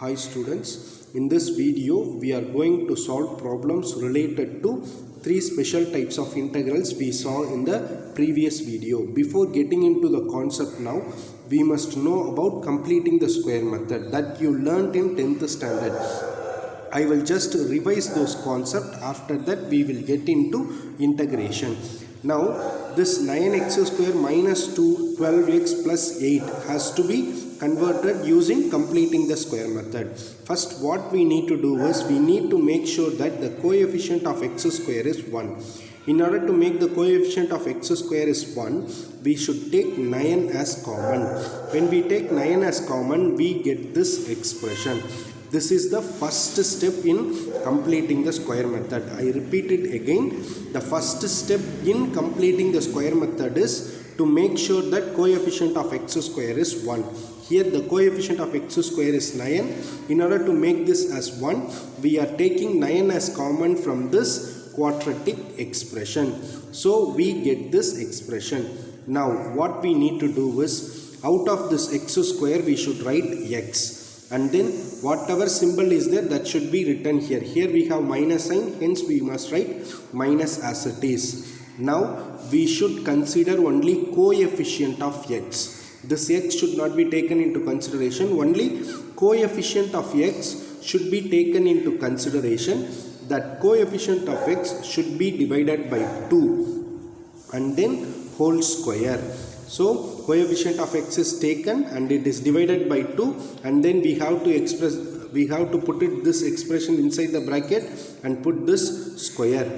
Hi students, in this video we are going to solve problems related to three special types of integrals we saw in the previous video. Before getting into the concept now, we must know about completing the square method that you learnt in 10th standard. I will just revise those concepts. After that we will get into integration. Now this 9x square minus 12x plus 8 has to be converted using completing the square method. First what we need to do is we need to make sure that the coefficient of x square is 1. In order to make the coefficient of x square is 1, we should take 9 as common. When we take 9 as common, we get this expression. This is the first step in completing the square method. I repeat it again. The first step in completing the square method is to make sure that coefficient of x square is 1. Here the coefficient of x square is 9. In order to make this as 1, we are taking 9 as common from this quadratic expression. So we get this expression. Now what we need to do is, out of this x square we should write x. And then whatever symbol is there, that should be written here. Here we have minus sign, hence we must write minus as it is. Now we should consider only coefficient of x. This x should not be taken into consideration. Only coefficient of x should be taken into consideration. That coefficient of x should be divided by 2 and then whole square. So coefficient of x is taken and it is divided by 2, and then we have to put this expression inside the bracket and put this square.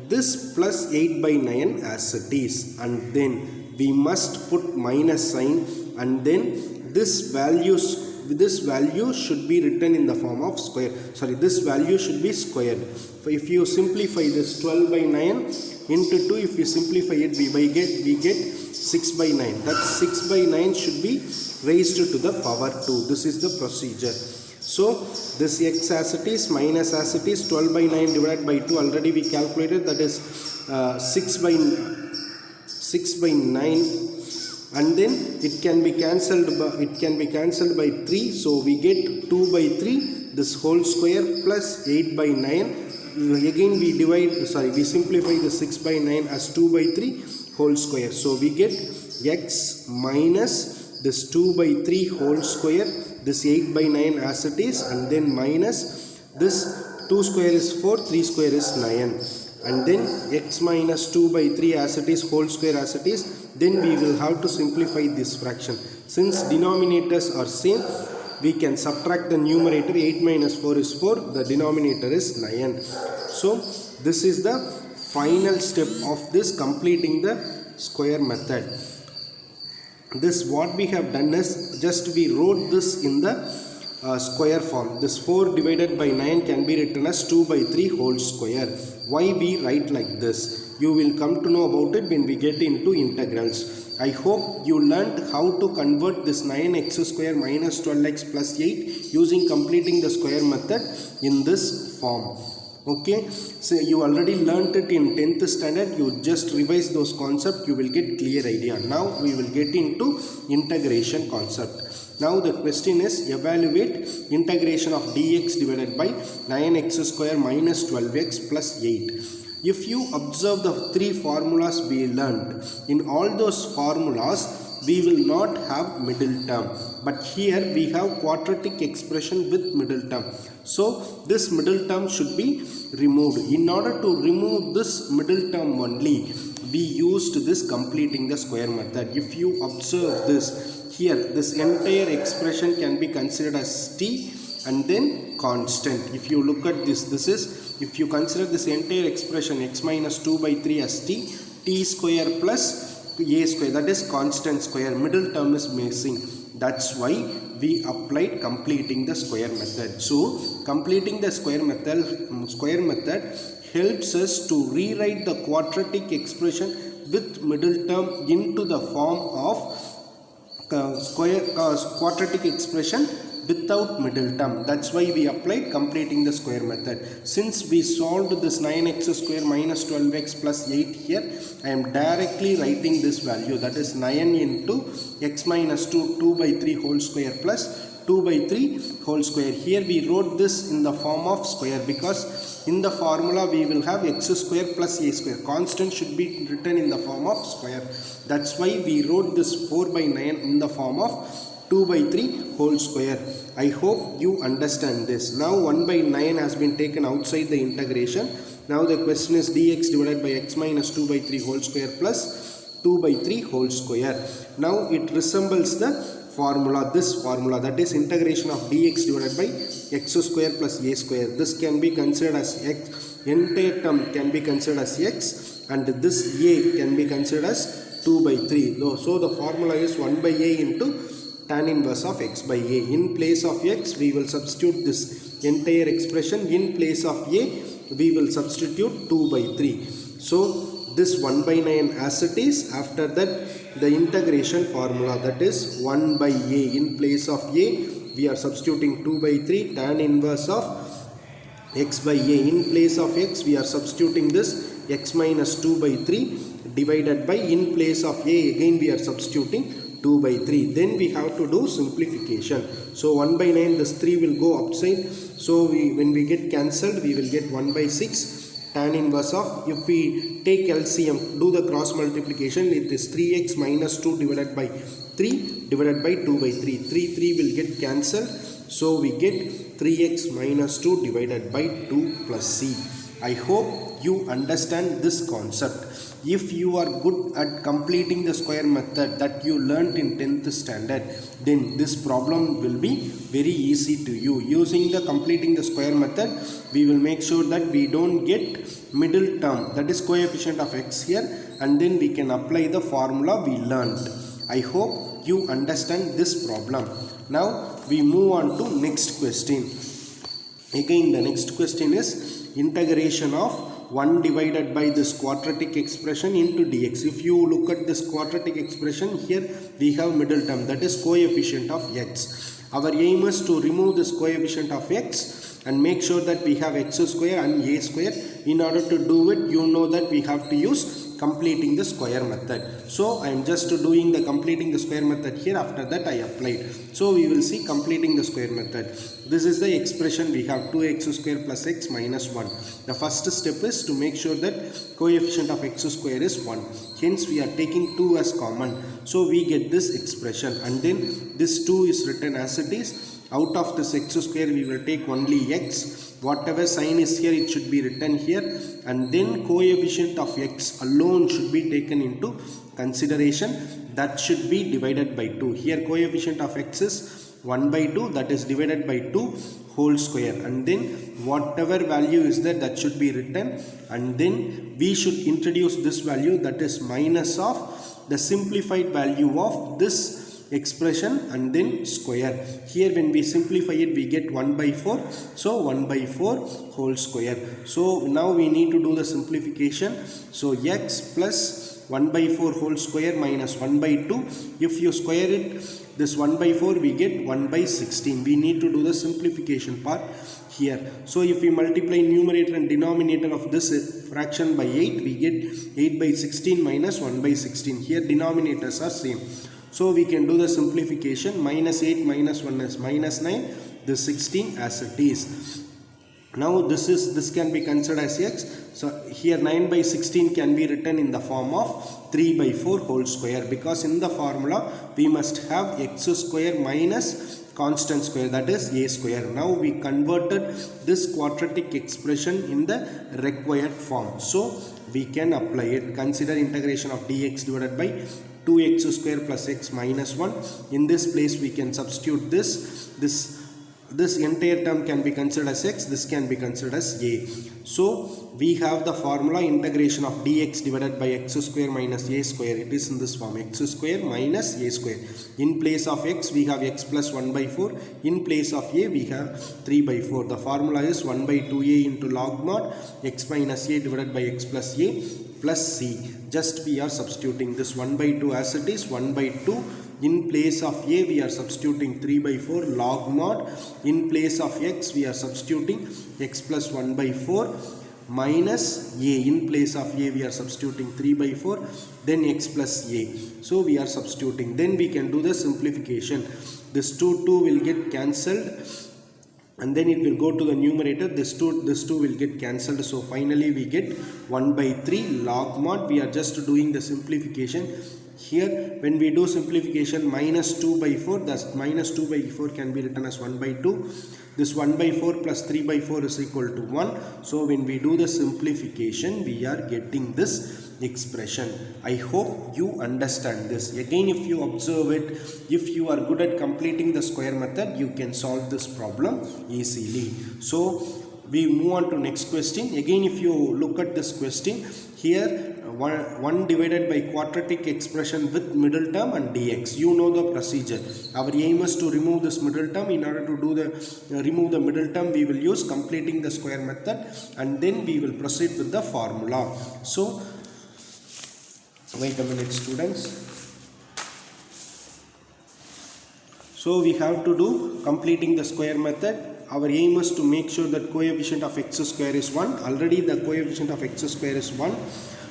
This plus 8 by 9 as it is, and then we must put minus sign, and then this value should be written in the form of square. This value should be squared. So if you simplify this 12 by 9 into 2, if you simplify it, we get 6 by 9. That 6 by 9 should be raised to the power 2. This is the procedure. So this x as it is, minus as it is, 12 by 9 divided by 2 already we calculated, that is 6 by 9, and then it can be cancelled by 3, so we get 2 by 3, this whole square plus 8 by 9. Again we simplify the 6 by 9 as 2 by 3 whole square. So we get x minus this 2 by 3 whole square, this 8 by 9 as it is, and then minus this 2 square is 4, 3 square is 9, and then x minus 2 by 3 as it is, whole square as it is. Then we will have to simplify this fraction. Since denominators are same, we can subtract the numerator. 8 minus 4 is 4, the denominator is 9. So this is the final step of this completing the square method. This what we have done is, just we wrote this in the square form. This 4 divided by 9 can be written as 2 by 3 whole square. Why we write like this? You will come to know about it when we get into integrals. I hope you learnt how to convert this 9x square minus 12x plus 8 using completing the square method in this form. Okay, so you already learnt it in 10th standard. You just revise those concepts, you will get clear idea. Now we will get into integration concept. Now the question is, evaluate integration of dx divided by 9x square minus 12x plus 8. If you observe the three formulas we learned, in all those formulas we will not have middle term, but here we have quadratic expression with middle term. So this middle term should be removed. In order to remove this middle term only, we used this completing the square method. If you observe this, here this entire expression can be considered as t and then constant. If you look at this, if you consider this entire expression x minus 2 by 3 as t square plus a square, that is constant square, middle term is missing. That's why we applied completing the square method. So completing the square method helps us to rewrite the quadratic expression with middle term into the form of quadratic expression without middle term. That's why we applied completing the square method. Since we solved this 9x square minus 12x plus 8 here, I am directly writing this value, that is 9 into x minus 2 by 3 whole square plus 2 by 3 whole square. Here we wrote this in the form of square because in the formula we will have x square plus a square. Constant should be written in the form of square. That's why we wrote this 4 by 9 in the form of 2 by 3 whole square. I hope you understand this. Now 1 by 9 has been taken outside the integration. Now the question is dx divided by x minus 2 by 3 whole square plus 2 by 3 whole square. Now it resembles the formula, this formula, that is integration of dx divided by x square plus a square. This can be considered as x, entire term can be considered as x, and this a can be considered as 2 by 3. So the formula is 1 by a into tan inverse of x by a. In place of x we will substitute this entire expression. In place of a we will substitute 2 by 3. So this 1 by 9 as it is. After that the integration formula, that is 1 by a. In place of a we are substituting 2 by 3 tan inverse of x by a. In place of x we are substituting this x minus 2 by 3 divided by, in place of a again we are substituting 2 by 3. Then we have to do simplification. So 1 by 9, this 3 will go outside. So when we get cancelled we will get 1 by 6 tan inverse of, if we take LCM, do the cross multiplication, it is 3x minus 2 divided by 3 divided by 2 by 3. 3 will get cancelled. So we get 3x minus 2 divided by 2 plus c. I hope you understand this concept. If you are good at completing the square method that you learnt in 10th standard, then this problem will be very easy to you. Using the completing the square method, we will make sure that we don't get middle term, that is coefficient of x here, and then we can apply the formula we learnt. I hope you understand this problem. Now we move on to next question. Again the next question is integration of 1 divided by this quadratic expression into dx. If you look at this quadratic expression, here we have middle term, that is coefficient of x. Our aim is to remove this coefficient of x and make sure that we have x square and a square. In order to do it, you know that we have to use completing the square method. So I am just doing the completing the square method here. After that I applied. So we will see completing the square method. This is the expression we have, 2x square plus x minus 1. The first step is to make sure that coefficient of x square is 1. Hence we are taking 2 as common. So we get this expression, and then this 2 is written as it is. Out of this x square we will take only x. Whatever sign is here, it should be written here, and then coefficient of x alone should be taken into consideration. That should be divided by 2. Here coefficient of x is 1 by 2, that is divided by 2 whole square, and then whatever value is there, that should be written, and then we should introduce this value, that is minus of the simplified value of this expression and then square. Here when we simplify it we get 1 by 4. So 1 by 4 whole square. So now we need to do the simplification. So x plus 1 by 4 whole square minus 1 by 2. If you square it, this 1 by 4 we get 1 by 16. We need to do the simplification part here. So if we multiply numerator and denominator of this fraction by 8, we get 8 by 16 minus 1 by 16. Here denominators are same. So we can do the simplification. Minus 8 minus 1 is minus 9. This 16 as it is. Now this can be considered as x. So here 9 by 16 can be written in the form of 3 by 4 whole square, because in the formula we must have x square minus constant square, that is a square. Now we converted this quadratic expression in the required form. So we can apply it. Consider integration of dx divided by 2x square plus x minus 1. In this place we can substitute this entire term can be considered as x, this can be considered as a. So we have the formula integration of dx divided by x square minus a square. It is in this form, x square minus a square. In place of x we have x plus 1 by 4. In place of a we have 3 by 4. The formula is 1 by 2a into log mod x minus a divided by x plus a plus c. Just we are substituting this 1 by 2 as it is, 1 by 2. In place of a we are substituting 3 by 4 log mod. In place of x we are substituting x plus 1 by 4 minus a. In place of a we are substituting 3 by 4, then x plus a. So we are substituting. Then we can do the simplification. This 2 will get cancelled, and then it will go to the numerator. This 2 will get cancelled. So finally we get 1 by 3 log mod. We are just doing the simplification. Here when we do simplification, minus 2 by 4, thus minus 2 by 4 can be written as 1 by 2. This 1 by 4 plus 3 by 4 is equal to 1. So when we do the simplification, we are getting this expression. I hope you understand this. Again, if you observe it, if you are good at completing the square method, you can solve this problem easily. So we move on to next question. Again, if you look at this question, here 1 divided by quadratic expression with middle term and dx. You know the procedure. Our aim is to remove this middle term. In order to do the remove the middle term, we will use completing the square method, and then we will proceed with the formula. So wait a minute, students. So we have to do completing the square method. Our aim is to make sure that coefficient of x square is 1. Already the coefficient of x square is 1.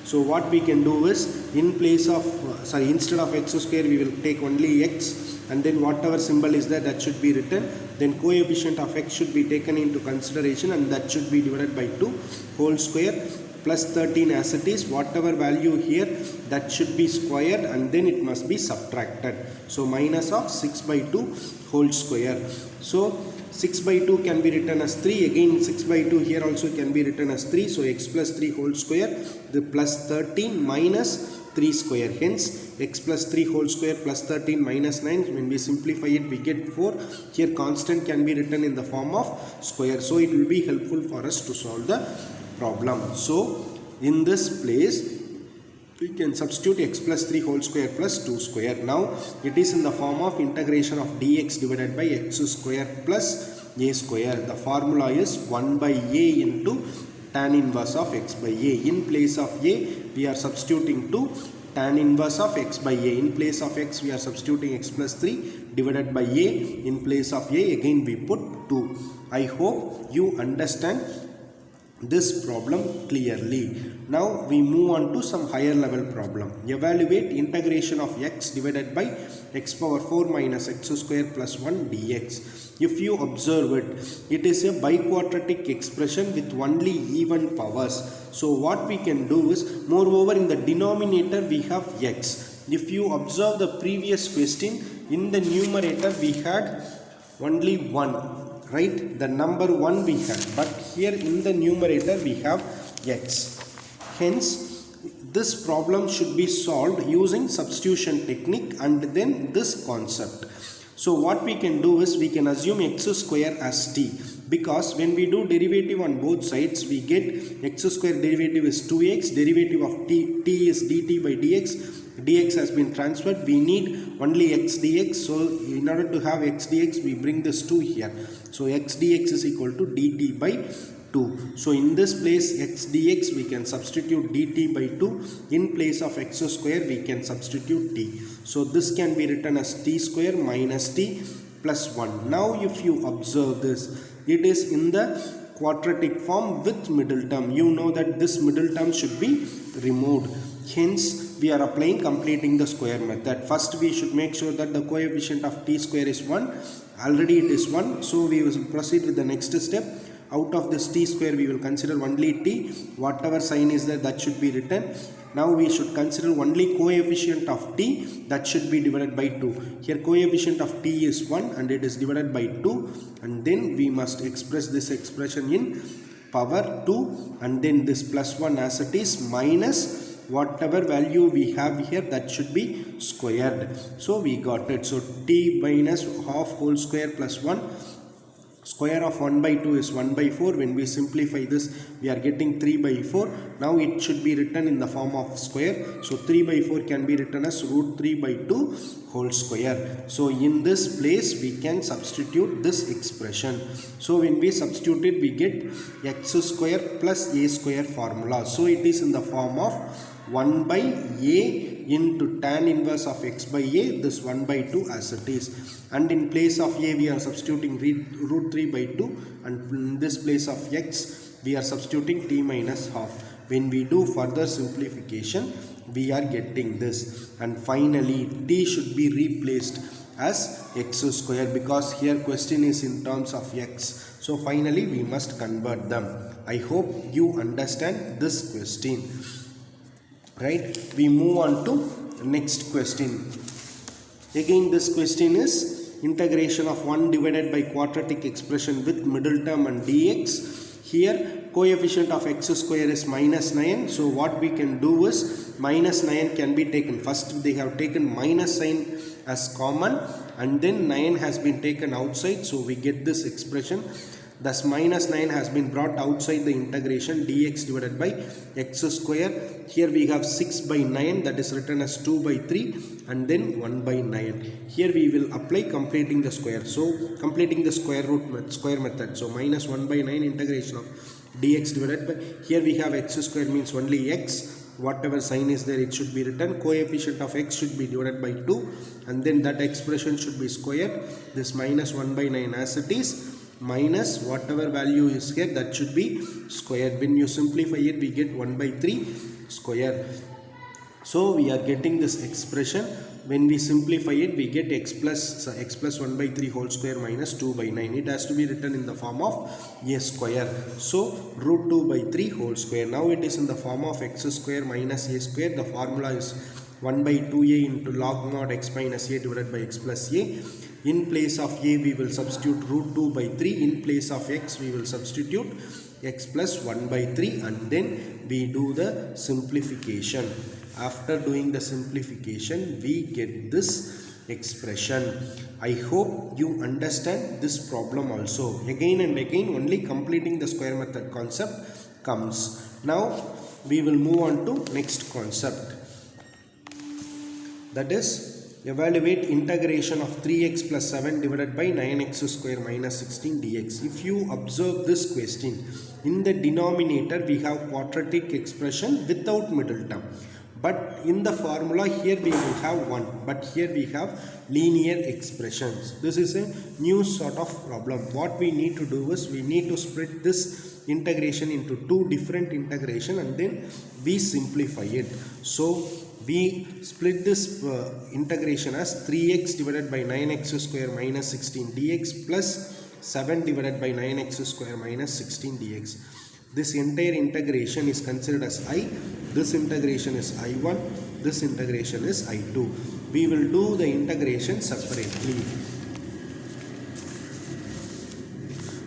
So what we can do is, in place of instead of x square, we will take only x, and then whatever symbol is there, that should be written. Then coefficient of x should be taken into consideration, and that should be divided by 2 whole square plus 13 as it is. Whatever value here, that should be squared, and then it must be subtracted. So minus of 6 by 2 whole square. So 6 by 2 can be written as 3. Again 6 by 2 here also can be written as 3. So x plus 3 whole square, the plus 13 minus 3 square. Hence x plus 3 whole square plus 13 minus 9. When we simplify it, we get 4. Here constant can be written in the form of square. So it will be helpful for us to solve the problem. So in this place, we can substitute x plus 3 whole square plus 2 square. Now it is in the form of integration of dx divided by x square plus a square. The formula is 1 by a into tan inverse of x by a. In place of a, we are substituting 2 tan inverse of x by a. In place of x, we are substituting x plus 3 divided by a. In place of a, again we put 2. I hope you understand this problem clearly. Now we move on to some higher level problem. Evaluate integration of x divided by x power 4 minus x square plus 1 dx. If you observe it, it is a biquadratic expression with only even powers. So what we can do is, moreover in the denominator we have x. If you observe the previous question, in the numerator we had only 1. Right, the number 1 we had, but here in the numerator we have x. Hence this problem should be solved using substitution technique and then this concept. So what we can do is, we can assume x square as t, because when we do derivative on both sides, we get x square derivative is 2x, derivative of t is dt by dx. Dx has been transferred, we need only x dx. So in order to have x dx, we bring this 2 here. So x dx is equal to dt by 2. So in this place x dx, we can substitute dt by 2. In place of x square, we can substitute t. So this can be written as t square minus t plus 1. Now if you observe this, it is in the quadratic form with middle term. You know that this middle term should be removed. Hence we are applying completing the square method. First we should make sure that the coefficient of t square is 1. Already it is 1. So we will proceed with the next step. Out of this t square, we will consider only t. Whatever sign is there, that should be written. Now we should consider only coefficient of t, that should be divided by 2. Here coefficient of t is 1 and it is divided by 2, and then we must express this expression in power 2, and then this plus 1 as it is minus whatever value we have here, that should be squared. So we got it. So t minus half whole square plus 1. Square of 1 by 2 is 1 by 4. When we simplify this, we are getting 3 by 4. Now it should be written in the form of square. So 3 by 4 can be written as root 3 by 2 whole square. So in this place, we can substitute this expression. So when we substitute it, we get x square plus a square formula. So it is in the form of 1 by a into tan inverse of x by a, this 1 by 2 as it is. And in place of a, we are substituting root 3 by 2, and in this place of x, we are substituting t minus half. When we do further simplification, we are getting this, and finally t should be replaced as x square because here question is in terms of x. So finally we must convert them. I hope you understand this question, right? We move on to next question. Again this question is integration of 1 divided by quadratic expression with middle term and dx. Here coefficient of x square is minus 9. So what we can do is minus 9 can be taken. First they have taken minus sign as common and then 9 has been taken outside. So we get this expression. Thus minus 9 has been brought outside the integration, dx divided by x square. Here we have 6 by 9, that is written as 2 by 3 and then 1 by 9. Here we will apply completing the square. So completing the square method. So minus 1 by 9 integration of dx divided by, here we have x square means only x. Whatever sign is there, it should be written. Coefficient of x should be divided by 2 and then that expression should be squared. This minus 1 by 9 as it is minus whatever value is here, that should be squared. When you simplify it, we get 1 by 3 square. So we are getting this expression. When we simplify it, we get x plus 1 by 3 whole square minus 2 by 9. It has to be written in the form of a square. So root 2 by 3 whole square. Now it is in the form of x square minus a square. The formula is 1 by 2a into log mod x minus a divided by x plus a. In place of a we will substitute root 2 by 3. In place of x we will substitute x plus 1 by 3 and then we do the simplification. After doing the simplification, we get this expression. I hope you understand this problem also. Again and again only completing the square method concept comes. Now we will move on to next concept, that is evaluate integration of 3x plus 7 divided by 9x square minus 16 dx. If you observe this question, in the denominator we have quadratic expression without middle term. But in the formula here we will have 1, but here we have linear expressions. This is a new sort of problem. What we need to do is we need to split this integration into two different integration and then we simplify it. So we split this integration as 3x divided by 9x square minus 16 dx plus 7 divided by 9x square minus 16 dx. This entire integration is considered as I. This integration is I1. This integration is I2. We will do the integration separately.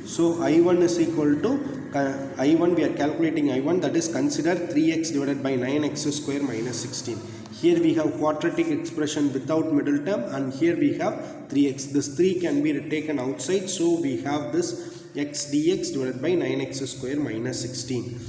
So I1 is equal to I1, we are calculating I1, that is consider 3x divided by 9x square minus 16. Here we have quadratic expression without middle term and here we have 3x. This 3 can be taken outside, so we have this x dx divided by 9x square minus 16.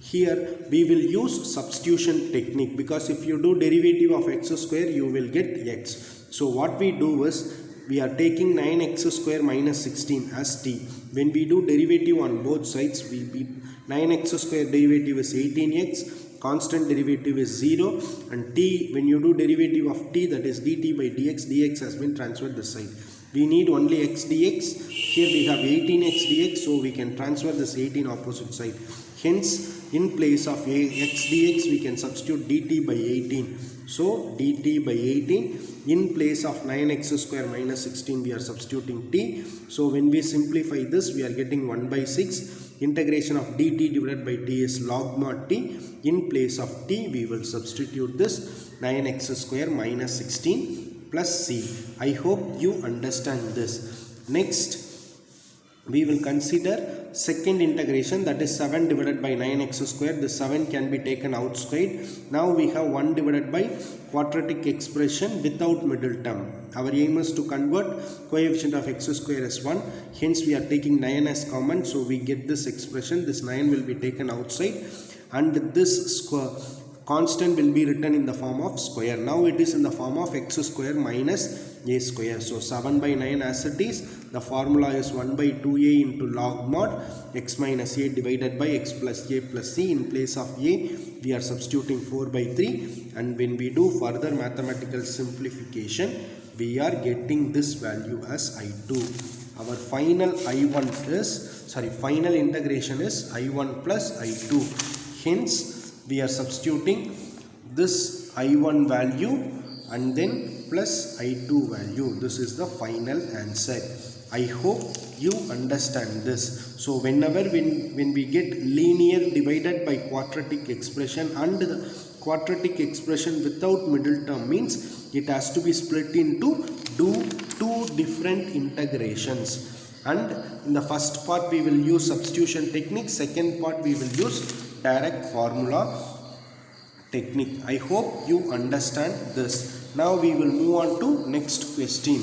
Here we will use substitution technique because if you do derivative of x square you will get x. So what we do is we are taking 9x square minus 16 as t. When we do derivative on both sides, 9x square derivative is 18x, constant derivative is 0, and t, when you do derivative of t, that is dt by dx, dx has been transferred this side. We need only x dx. Here we have 18x dx, so we can transfer this 18 opposite side. Hence in place of x dx we can substitute dt by 18. So dt by 18, in place of 9x square minus 16 we are substituting t. So when we simplify this, we are getting 1 by 6. Integration of dt divided by t is log mod t. In place of t we will substitute this 9x square minus 16 plus c. I hope you understand this. Next we will consider second integration, that is 7 divided by 9x square. The 7 can be taken outside. Now we have 1 divided by quadratic expression without middle term. Our aim is to convert coefficient of x square as 1. Hence we are taking 9 as common. So we get this expression. This 9 will be taken outside and this constant will be written in the form of square. Now it is in the form of x square minus a square. So 7 by 9 as it is. The formula is 1 by 2a into log mod x minus a divided by x plus a plus c. In place of a we are substituting 4 by 3, and when we do further mathematical simplification we are getting this value as I2. Our final I1 is final integration is I1 plus I2. Hence we are substituting this I1 value and then plus I2 value. This is the final answer. I hope you understand this. So whenever when we get linear divided by quadratic expression and the quadratic expression without middle term means it has to be split into two different integrations. And in the first part we will use substitution technique, second part we will use direct formula technique. I hope you understand this. Now we will move on to next question.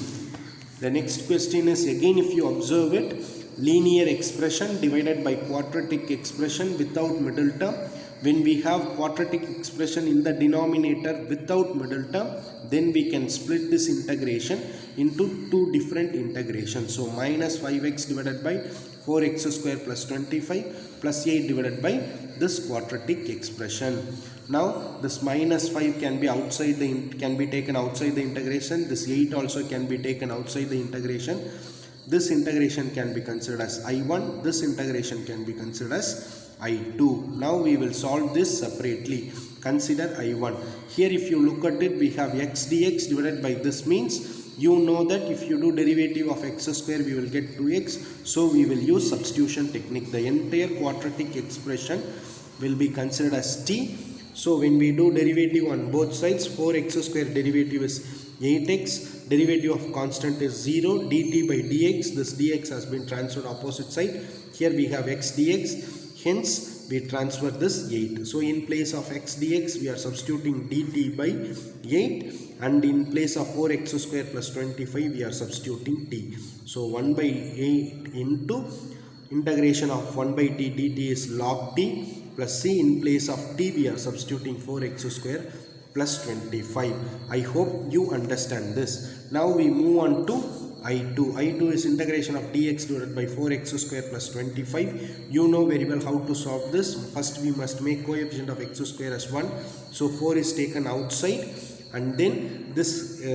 The next question is, again if you observe it, linear expression divided by quadratic expression without middle term. When we have quadratic expression in the denominator without middle term, then we can split this integration into two different integrations. So minus 5x divided by 4x square plus 25 plus 8 divided by this quadratic expression. Now this minus 5 can be taken outside the integration. This 8 also can be taken outside the integration. This integration can be considered as I1. This integration can be considered as I2. Now we will solve this separately. Consider I1. Here if you look at it, we have x dx divided by this means you know that if you do derivative of x square we will get 2x. So we will use substitution technique. The entire quadratic expression will be considered as t. So when we do derivative on both sides, 4x square derivative is 8x, derivative of constant is 0, dt by dx, this dx has been transferred opposite side. Here we have x dx, hence we transfer this 8. So in place of x dx we are substituting dt by 8, and in place of 4x square plus 25 we are substituting t. So 1 by 8 into integration of 1 by t dt is log t plus c. In place of t we are substituting 4x square plus 25. I hope you understand this. Now we move on to I2. I2 is integration of dx divided by 4x square plus 25. You know very well how to solve this. First we must make coefficient of x square as 1. So 4 is taken outside, and then this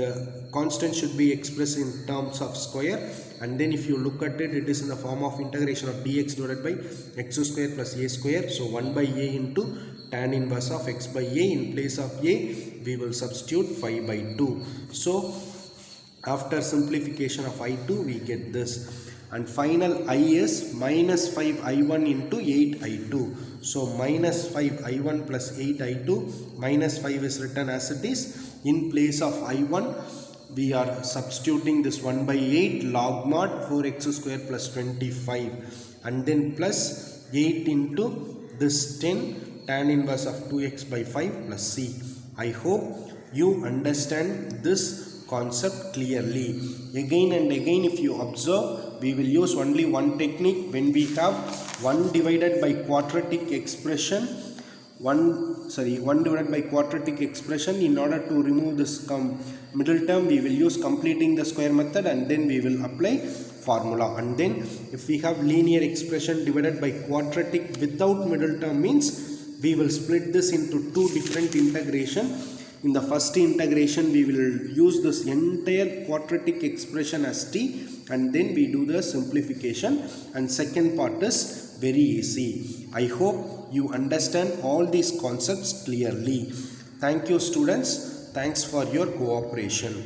constant should be expressed in terms of square. And then if you look at it, it is in the form of integration of dx divided by x square plus a square. So 1 by a into tan inverse of x by a. In place of a we will substitute 5 by 2. So after simplification of I2 we get this, and final I is minus 5 I1 into 8 I2. So minus 5 I1 plus 8 I2, minus 5 is written as it is. In place of I1 we are substituting this 1 by 8 log mod 4x square plus 25, and then plus 8 into this 10 tan inverse of 2x by 5 plus c. I hope you understand this concept clearly. Again and again if you observe, we will use only one technique. When we have 1 divided by quadratic expression, 1 divided by quadratic expression, in order to remove this middle term we will use completing the square method, and then we will apply formula. And then if we have linear expression divided by quadratic without middle term means we will split this into two different integration. In the first integration we will use this entire quadratic expression as t, and then we do the simplification, and second part is very easy. I hope you understand all these concepts clearly. Thank you students. Thanks for your cooperation.